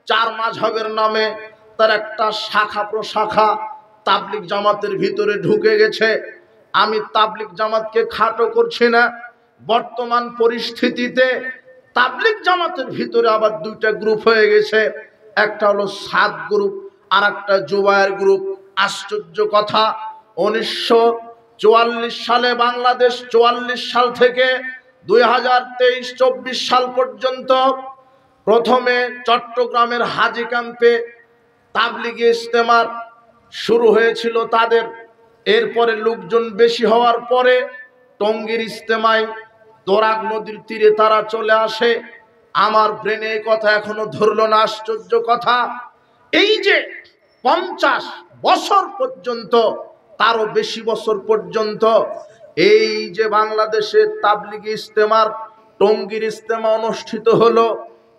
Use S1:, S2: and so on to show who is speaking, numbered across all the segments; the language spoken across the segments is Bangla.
S1: চার মাযহাবের নামে তার একটা শাখা প্রশাখা তাবলিগ জামাতের ভিতরে ঢুকে গেছে। আমি তাবলিগ জামাতকে খাটো করছি না, বর্তমান পরিস্থিতিতে তাবলিগ জামাতের ভিতরে আবার দুইটা গ্রুপ হয়ে গেছে, একটা হলো সাদ গ্রুপ আর একটা জুবায়ের গ্রুপ। আশ্চর্য কথা, 1944 সালে বাংলাদেশ 44 সাল থেকে 2023-24 সাল পর্যন্ত প্রথমে চট্টগ্রামের হাজী ক্যাম্পে তাবলিগে ইজতেমার শুরু হয়েছিল তাদের। এরপরে লোকজন বেশি হওয়ার পরে টঙ্গীর ইজতেমায় দরাগ নদীর তীরে তারা চলে আসে। আমার ব্রেনে এই কথা এখনো ধরলো না। আশ্চর্য কথা, এই যে 50 বছর পর্যন্ত, তারও বেশি বছর পর্যন্ত এই যে বাংলাদেশে তাবলিগি ইজতেমার টঙ্গীর ইজতেমা অনুষ্ঠিত হলো,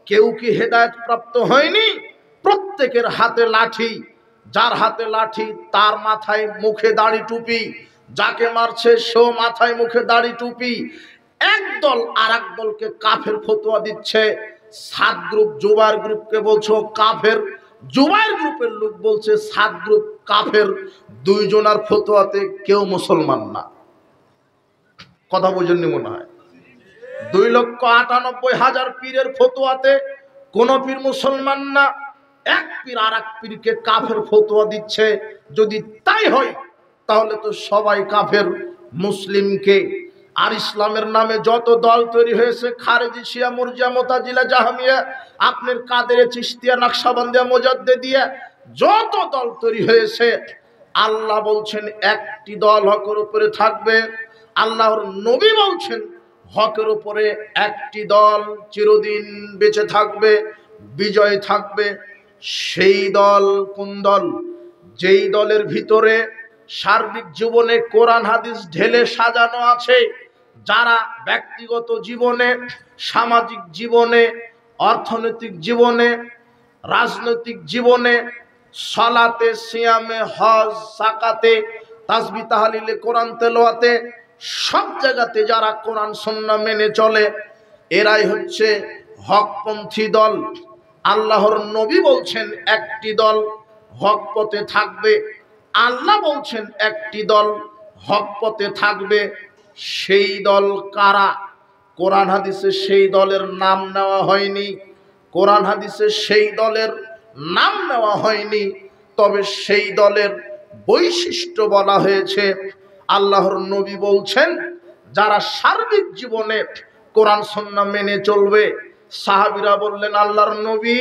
S1: কেউ কি হেদায়েত প্রাপ্ত হয়নি? প্রত্যেকের হাতে লাঠি, যার হাতে লাঠি তার মাথায় মুখে দাড়ি টুপি, যাকে মারছে সেও মাথায় মুখে দাড়ি টুপি। একদল আর এক দলকে কাফের ফতোয়া দিচ্ছে। সাত গ্রুপ জুবায়ের গ্রুপকে বলছো কাফের, জুবায়ের গ্রুপের লোক বলছে সাত গ্রুপ কাফের। দুইজনার ফতোয়াতে কেউ মুসলমান না। কথা বুঝেননি মনে হয়? 2,98,000 পীরের ফতোয়াতে কোন পীর মুসলমান না। এক পীর আর এক পীরকে কাফের ফতোয়া দিচ্ছে। যদি তাই হয় তাহলে তো সবাই কাফের, মুসলিমকে। আর ইসলামের নামে যত দল তৈরি হয়েছে, খারেজি, শিয়া, মুরজিয়া, মুতাজিলা, জাহমিয়া, আপনার কাদেরিয়া, চিশতিয়া, নকশবন্দিয়া, মুজাদ্দিদিয়া, যত দল তৈরি হয়েছে, আল্লাহ বলছেন একটি দল হকের উপরে থাকবে। আল্লাহর নবী বলছেন হকের উপরে একটি দল চিরদিন বেঁচে থাকবে, বিজয় থাকবে। সেই দল কোন দল? যেই দলের ভিতরে সার্বিক জীবনে কোরআন হাদিস ঢেলে সাজানো আছে, যারা ব্যক্তিগত জীবনে, সামাজিক জীবনে, অর্থনৈতিক জীবনে, রাজনৈতিক জীবনে, সালাতে, সিয়ামে, হজ, যাকাতে, তাসবিহ, তাহলিলে, কোরআন তেলাওয়াতে, সব জায়গাতে যারা কোরআন সুন্নাহ মেনে চলে, এরাই হচ্ছে হকপন্থী দল। আল্লাহর নবী বলছেন একটি দল হক পথে থাকবে। আল্লাহ বলছেন একটি দল হক পথে থাকবে। সেই দল কারা? কোরআন হাদিসে সেই দলের নাম নেওয়া হয়নি, কোরআন হাদিসে সেই দলের নাম নেওয়া হয়নি, তবে সেই দলের বৈশিষ্ট্য বলা হয়েছে। আল্লাহর নবী বলছেন যারা সার্বিক জীবনে কোরআন সুন্নাহ মেনে চলবে। সাহাবীরা বললেন আল্লাহর নবী,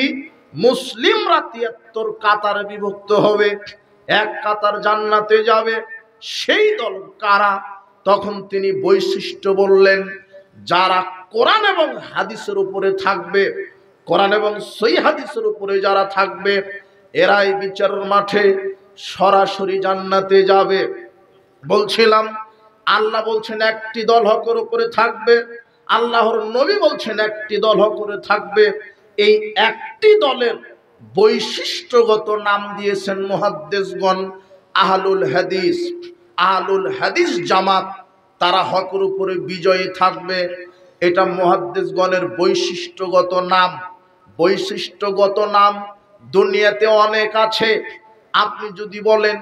S1: মুসলিমরা 73 কাতারে বিভক্ত হবে, এক কাতার জান্নাতে যাবে। সেই দল কারা? তখন তিনি বৈশিষ্ট্য বললেন, যারা কোরআন এবং হাদিসের উপরে থাকবে, কোরআন এবং সহিহ হাদিসের উপরে যারা থাকবে, এরাই বিচারের মাঠে সরাসরি জান্নাতে যাবে। বলছিলাম আল্লাহ বলছেন একটি দল হকের উপরে থাকবে, আল্লাহর নবী বলছেন একটি দল হকের থাকবে। এই একটি দলের বৈশিষ্ট্যগত নাম দিয়েছেন মুহাদ্দিসগণ আহলুল হাদিস। আহলুল হাদিস জামাত, তারা হকের উপরে বিজয়ী থাকবে। এটা মুহাদ্দিসগণের বৈশিষ্ট্যগত নাম। বৈশিষ্ট্যগত নাম দুনিয়াতে অনেক আছে। আপনি যদি বলেন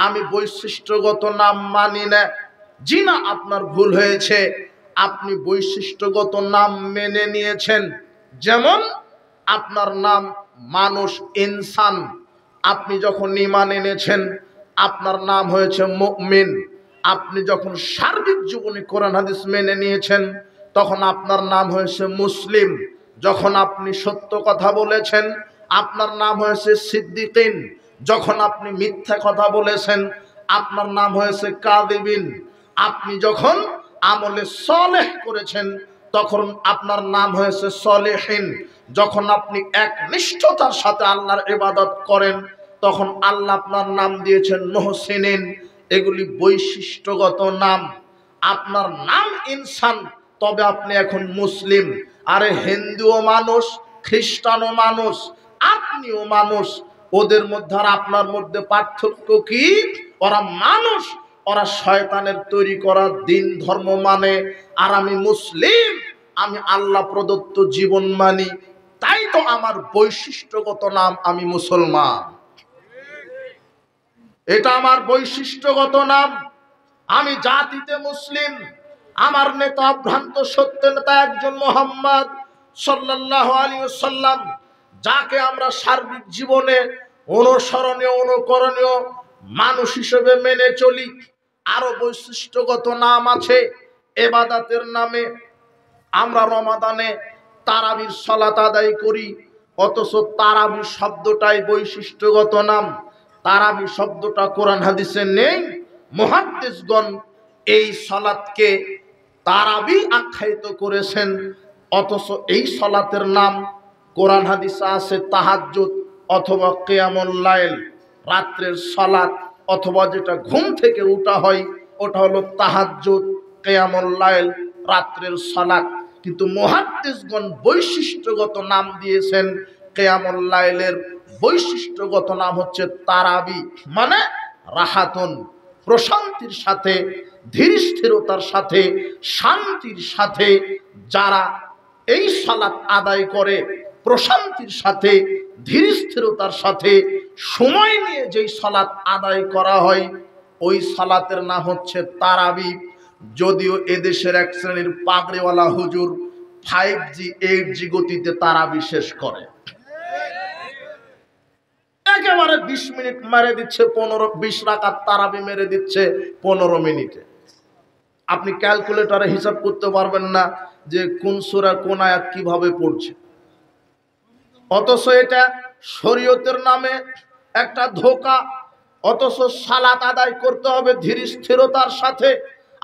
S1: আমি বৈশিষ্ট্যগত নাম মানি না, জি না, আপনার ভুল হয়েছে। আপনি বৈশিষ্ট্যগত নাম মেনে নিয়েছেন। যেমন আপনার নাম মানুষ, ইনসান। আপনি যখন ঈমান এনেছেন আপনার নাম হয়েছে মুমিন। আপনি যখন সার্বিক জীবনে কোরআন হাদিস মেনে নিয়েছেন তখন আপনার নাম হয়েছে মুসলিম। যখন আপনি সত্য কথা বলেছেন আপনার নাম হয়েছে সিদ্দিকিন। যখন আপনি মিথ্যা কথা বলেছেন আপনার নাম হয়েছে কাযিবিন। আপনি যখন আমলে সলেহ করেছেন তখন আপনার নাম হয়েছে সলেহিন। যখন আপনি একনিষ্ঠতার সাথে আল্লাহর ইবাদত করেন তখন আল্লাহ আপনার নাম দিয়েছেন মুহসিনিন। এগুলি বৈশিষ্ট্যগত নাম। আপনার নাম ইনসান, তবে আপনি এখন মুসলিম। আরে হিন্দুও মানুষ, খ্রিস্টানও মানুষ, আপনিও মানুষ। ওদের মধ্যে আর আপনার মধ্যে পার্থক্য কি? ওরা মানুষ, ওরা শয়তানের তৈরি করা দিন ধর্ম মানে, আর আমি মুসলিম, আমি আল্লাহ প্রদত্ত জীবন মানি। তাই তো আমার বৈশিষ্ট্যগত নাম, আমি মুসলমান। এটা আমার বৈশিষ্ট্যগত নাম। আমি জাতিতে মুসলিম। আমার নেতা ভ্রান্ত সত্য নেতা একজন মুহাম্মদ সাল্লাল্লাহু আলাইহি ওয়াসাল্লাম, যাকে আমরা সার্বিক জীবনে অনুসরণীয় অনুকরণীয় মানুষ হিসেবে মেনে চলি। আরো বৈশিষ্ট্যগত নাম আছে ইবাদতের নামে। আমরা রমাদানে তারাবির সালাত আদায় করি, অথচ তারাবি শব্দটাই বৈশিষ্ট্যগত নাম। তারাবি শব্দটা কোরআন হাদিসে নেই। মুহাদ্দিসগণ এই সালাতকে তারাবি আখ্যায়িত করেছেন, অথচ এই সালাতের নাম কোরআন হাদিসে আছে তাহাজ্জুদ অথবা কিয়ামুল লাইল, রাত্রের সালাত, অথবা যেটা ঘুম থেকে উঠা হয় ওটা হলো তাহাজ্জুদ, কিয়ামুল লাইল, রাত্রের সালাত। কিন্তু মুহাদ্দিসগণ বৈশিষ্ট্যগত নাম দিয়েছেন কিয়ামুল লাইলের বৈশিষ্ট্যগত নাম হচ্ছে তারাবি, মানে রাহাতুন, প্রশান্তির সাথে, ধীর স্থিরতার সাথে, শান্তির সাথে যারা এই সালাত আদায় করে, প্রশান্তির সাথে, ধীর স্থিরতার সাথে সময় নিয়ে যেই সালাত আদায় করা হয় ওই সালাতের নাম হচ্ছে তারাবি। যদিও এদেশের এক শ্রেণীর পাগড়িওয়ালা হুজুর 5G 8G গতিতে তারাবি শেষ করে, একেবারে 20 মিনিট মেরে দিচ্ছে, 20 রাকাত তারাবি মেরে দিচ্ছে 15 মিনিটে। আপনি ক্যালকুলেটরে হিসাব করতে পারবেন না যে কোন সূরা কোন আয়াত কিভাবে পড়ছে। অথচ এটা শরীয়তের নামে একটা ধোঁকা। অথচ সালাত আদায় করতে হবে ধীর স্থিরতার সাথে।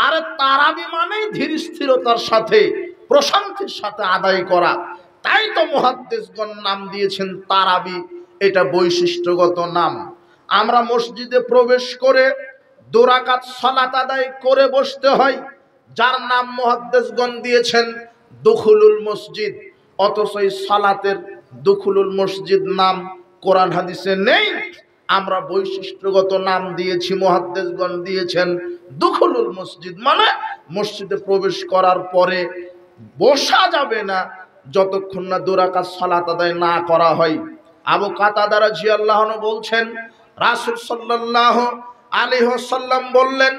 S1: আরে তারাবি মানেই ধীর স্থিরতার সাথে, প্রশান্তির সাথে আদায় করা। তাই তো মুহাদ্দিসগণ নাম দিয়েছেন তারাবি, এটা বৈশিষ্ট্যগত নাম। আমরা মসজিদে প্রবেশ করে 2 রাকাত সালাত আদায় করে বসতে হয়, যার নাম মুহাদ্দিসগণ দিয়েছেন দুখুলুল মসজিদ। অথচ এই সালাতের দুখুলুল মসজিদ নাম কোরআন হাদিসে নেই। আমরা বৈশিষ্ট্যগত নাম দিয়েছি, মুহাদ্দিসগণ দিয়েছেন দুখুলুল মসজিদ, মানে মসজিদে প্রবেশ করার পরে বসা যাবে না যতক্ষণ না 2 রাকাত সালাত আদায় না করা হয়। আবু কাতাদা রাদিয়াল্লাহু আনহু বলছেন, রাসূল সাল্লাল্লাহু আলাইহি ওয়াসাল্লাম বললেন,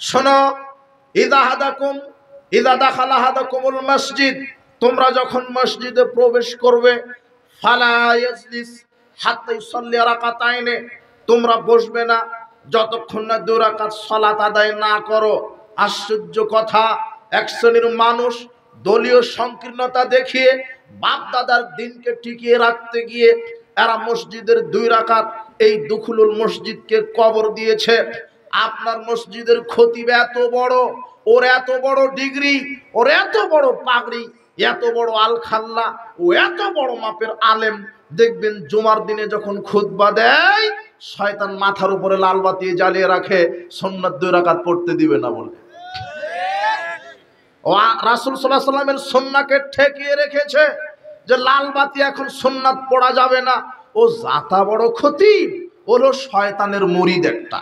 S1: শোনো, ইযা দাখালা আহাদাকুমুল মসজিদ, তোমরা যখন মসজিদে প্রবেশ করবে, ফালা ইয়াজলিস হাত্তা ইউসাল্লি রাকাতাইনে, তোমরা বসবে না যতক্ষণ না 2 রাকাত সালাত আদায় না করো। আশ্চর্য কথা, এক শ্রেণীর মানুষ দলীয় সংকীর্ণতা দেখিয়ে বাপ দাদার দিনকে টিকিয়ে রাখতে গিয়ে এরা মসজিদের 2 রাকাত এই দুখুলুল মসজিদকে কবর দিয়েছে। আপনার মসজিদের খতিব এত বড়, ওর এত বড় ডিগ্রি, ওর এত বড় পাগড়ি, এত বড় আলখাল্লা, ও এত বড় মাপের আলেম, দেখবেন জুমার দিনে যখন খুতবা দেয় শয়তান মাথার উপরে লাল বাতি জ্বালিয়ে রাখে, সুন্নাত 2 রাকাত পড়তে দিবে না বলে। ও রাসূল সাল্লাল্লাহু আলাইহি ওয়াসাল্লামের সুন্নাহকে ঠেকিয়ে রেখেছে যে লাল বাতি এখন সুন্নাত পড়া যাবে না। ও জাতা বড় খতিব, হলো শয়তানের মুরিদ একটা।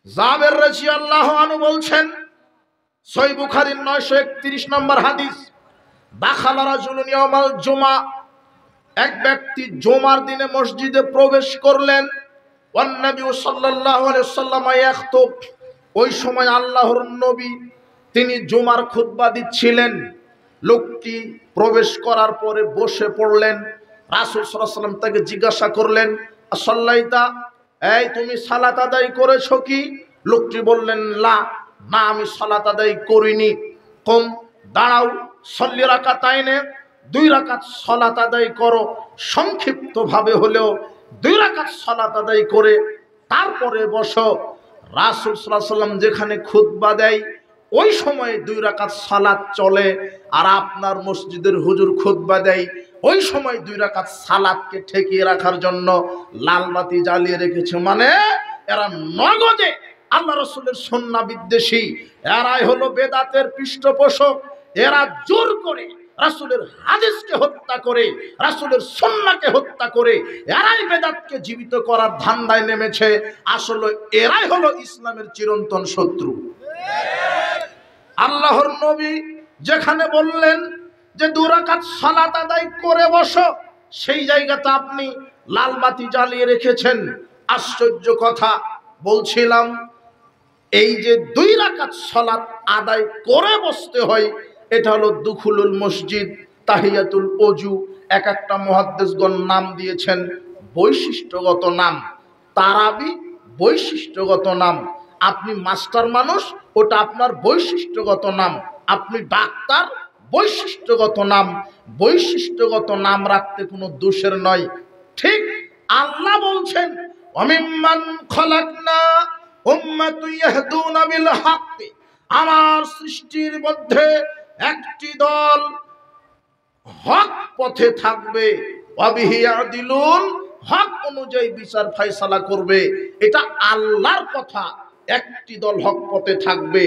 S1: জাবের রাদিয়াল্লাহু আনহু বলছেন, সহিহ বুখারীর 931 নম্বর হাদিস, দাখালা রাজুলুন ইয়াউমাল জুমা, এক ব্যক্তি জুমার দিনে মসজিদে প্রবেশ করলেন। ওয়ান নবী সাল্লাল্লাহু আলাইহি ওয়াসাল্লাম ইয়াখতুব, ওই সময় আল্লাহর নবী তিনি জুমার খুতবা দিচ্ছিলেন। লোকটি প্রবেশ করার পরে বসে পড়লেন। রাসূল সাল্লাল্লাহু আলাইহি ওয়াসাল্লাম তাকে জিজ্ঞাসা করলেন, আসাল্লাইতা, এই তুমি সালাত আদায় করেছো কি? লোকটি বললেন, লা, না আমি সালাত আদায় করিনি। কম, দাঁড়াও, সল্লি রাকাতাইনে, 2 রাকাত সালাত আদায় করো। সংক্ষিপ্ত ভাবে হলেও 2 রাকাত সালাত আদায় করে তারপরে বসো। রাসূল সাল্লাল্লাহু আলাইহি ওয়াসাল্লাম যেখানে খুতবা দেয় ওই সময় 2 রাকাত সালাত চলে, আর আপনার মসজিদের হুজুর খুতবা দেয় ওই সময় 2 রাকাত সালাতকে ঠেকিয়ে রাখার জন্য লাল বাতি জ্বালিয়ে রেখেছে। মানে এরা নগদে আল্লাহ রাসূলের সুন্নাহ বিদ্বেষী, এরাই হলো বেদাতের পৃষ্ঠপোষক। এরা জোর করে রাসূলের হাদিসকে হত্যা করে, রাসূলের সুন্নাহকে হত্যা করে এরাই বেদাতকে জীবিত করার ধান্দায় নেমেছে। আসলে এরাই হলো ইসলামের চিরন্তন শত্রু। আল্লাহর নবী যেখানে বললেন যে 2 রাকাত সালাত আদায় করে বসো, সেই জায়গাতে আপনি লাল বাতি জ্বালিয়ে রেখেছেন। আশ্চর্য কথা বলছিলাম, এই যে 2 রাকাত সালাত আদায় করে বসতে হয়, এটা হলো দুখুলুল মসজিদ, তাহিয়াতুল ওযু। এক একটা মুহাদ্দিসগণ নাম দিয়েছেন বৈশিষ্ট্যগত নাম। তারাবি বৈশিষ্ট্যগত নাম। আপনি মাস্টার মানুষ, ওটা আপনার বৈশিষ্ট্যগত নাম। আপনি ডাক্তার, বৈশিষ্ট্যগত নাম। বৈশিষ্ট্যগত নাম রাখতে কোনো দোষের নয়। ঠিক আল্লাহ বলছেন, ওয়ামিম্মান খলাকনা উম্মাতুন ইয়াহদুনা বিল হক, আমার সৃষ্টির মধ্যে একটি দল হক পথে থাকবে, ওয়াবিহি ইয়াদিলুন, হক অনুযায়ী বিচার ফয়সালা করবে। এটা আল্লাহর কথা, একটি দল হক পথে থাকবে।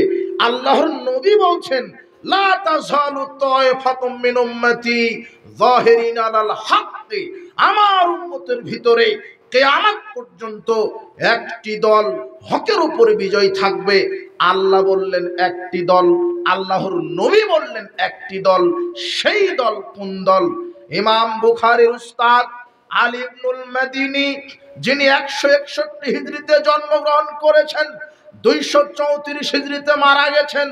S1: আল্লাহর নবী বলছেন, লা তাযালু তায়ফাতুম মিন উম্মতি যাহিরিনা আলাল হক, আমার উম্মতের ভিতরে কিয়ামত পর্যন্ত একটি দল হকের উপরে বিজয় থাকবে। আল্লাহ বললেন একটি দল, আল্লাহর নবী বললেন একটি দল। সেই দল কোন দল? ইমাম বুখারীর উস্তাদ আলী ইবনুল মাদিনী, যিনি 161 হিজরিতে জন্মগ্রহণ করেছেন, 234 হিজরিতে মারা গেছেন,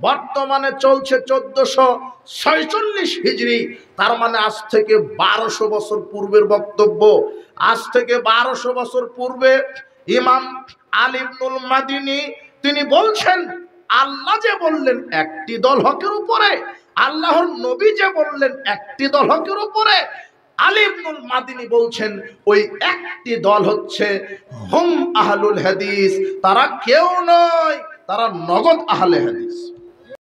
S1: বর্তমানে চলছে 1446 হিজরি। তার মানে আজ থেকে 1200 বছর পূর্বের বক্তব্য। আজ থেকে 1200 বছর পূর্বে ইমাম আলী ইবনুল মাদিনী তিনি বলছেন, আল্লাহ যে বললেন একটি দল হকের উপরে, আল্লাহর নবী যে বললেন একটি দল হকের উপরে, আলী ইবনুল মাদিনী বলছেন ওই একটি দল হচ্ছে হুম আহলুল হাদিস। তারা কেউ নয়, তারা নগদ আহলে হাদিস।